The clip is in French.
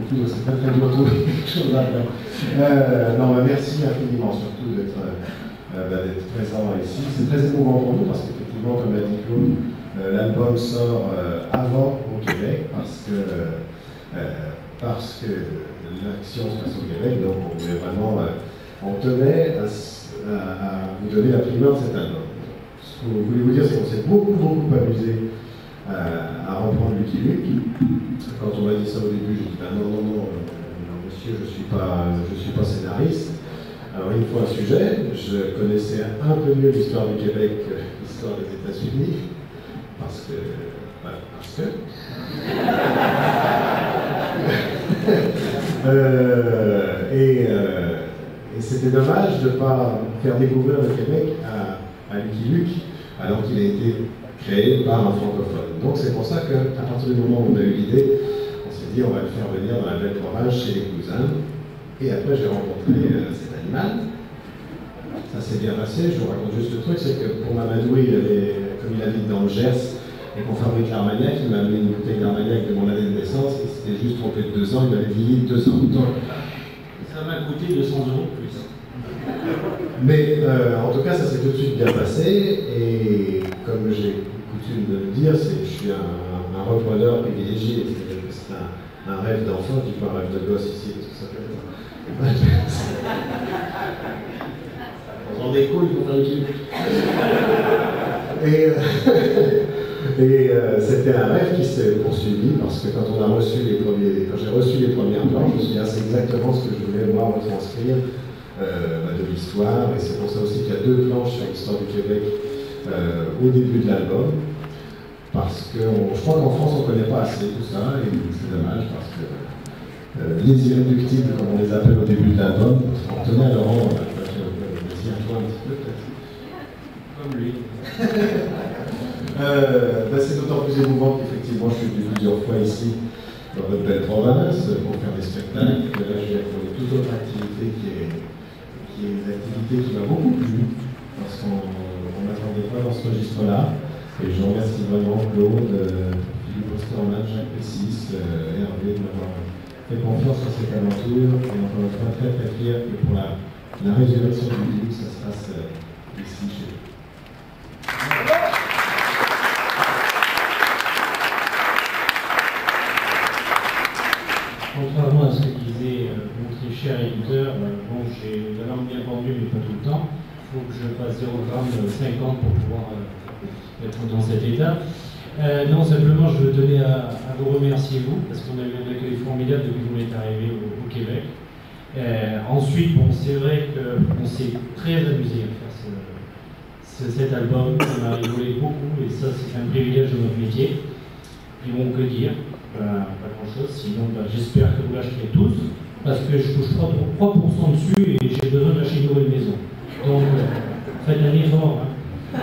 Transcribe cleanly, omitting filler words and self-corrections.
beaucoup, c'est pas très dur de trouver quelque chose là-dedans. Non, merci infiniment, surtout d'être présent ici. C'est très émouvant pour nous parce qu'effectivement, comme l'a dit Claude, l'album sort avant au Québec parce que l'action se passe au Québec, donc on voulait vraiment, on tenait à vous donner la primeur de cet album. Ce que je voulais vous dire, c'est qu'on s'est beaucoup amusé à reprendre Lucky Luke. Quand on m'a dit ça au début, j'ai dit non, monsieur, je suis pas scénariste. Alors il me faut un sujet. Je connaissais un peu mieux l'histoire du Québec que l'histoire des États-Unis, parce que. Et c'était dommage de ne pas faire découvrir le Québec à Lucky Luke, alors qu'il a été créé par un francophone. Donc c'est pour ça qu'à partir du moment où on a eu l'idée, on s'est dit on va le faire venir dans la belle province chez les cousins. Et après j'ai rencontré cet animal. Ça s'est bien passé. Je vous raconte juste le truc, c'est que pour Mamadou, comme il habite dans le Gers et qu'on fabrique l'Armagnac, il m'a amené une bouteille d'Armagnac de mon année de naissance. Il s'était juste trompé de 2 ans, il m'avait vieilli 2 ans. Donc, ça m'a coûté 200 € de plus. Mais en tout cas, ça s'est tout de suite bien passé. Et comme j'ai coutume de le dire, je suis un repreneur privilégié. C'est-à-dire que c'est un rêve d'enfant, je dis pas un rêve de gosse ici, parce que ça peut être. On des couilles pour faire le clip. Et c'était un rêve qui s'est poursuivi parce que quand j'ai reçu les premières planches, je me suis dit, c'est exactement ce que je voulais voir retranscrire de l'histoire. Et c'est pour ça aussi qu'il y a 2 planches sur l'histoire du Québec au début de l'album. Parce que je crois qu'en France, on ne connaît pas assez tout ça, et c'est dommage parce que les irréductibles, comme on les appelle au début de l'album, on tenait à leur rendre. Un petit peu peut-être. Comme lui. C'est d'autant plus émouvant qu'effectivement je suis venu plusieurs fois ici dans notre belle province pour faire des spectacles. Là je viens pour une toute autre activité qui est une activité qui m'a beaucoup plu parce qu'on ne m'attendait pas dans ce registre-là. Et je remercie vraiment Claude, Philippe Osterman, Jacques Pessis, Hervé de m'avoir fait confiance sur cette aventure. Et encore une fois très fier que pour la résurrection du livre, ça se passe ici chez nous. Contrairement à ce que disait mon très cher éditeur, j'ai la langue bien pendue, mais pas tout le temps. Il faut que je passe 0,50 pour pouvoir être dans cet état. Non, simplement, je veux tenir à vous remercier, vous, parce qu'on a eu un accueil formidable depuis que vous êtes arrivé au Québec. Ensuite, c'est vrai qu'on s'est très amusé à faire cet album. On a rigolé beaucoup, et ça, c'est un privilège de notre métier. Et bon, que dire? Pas grand-chose, sinon j'espère que vous l'acheterez tous, parce que je touche 3% dessus et j'ai besoin d'acheter une nouvelle maison. Donc, faites un effort. Hein.